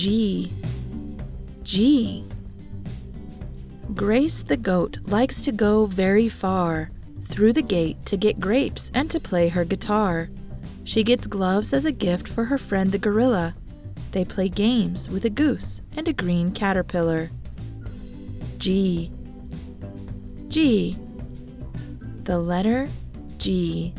G. G. Grace the goat likes to go very far through the gate to get grapes and to play her guitar. She gets gloves as a gift for her friend the gorilla. They play games with a goose and a green caterpillar. G. G. The letter G.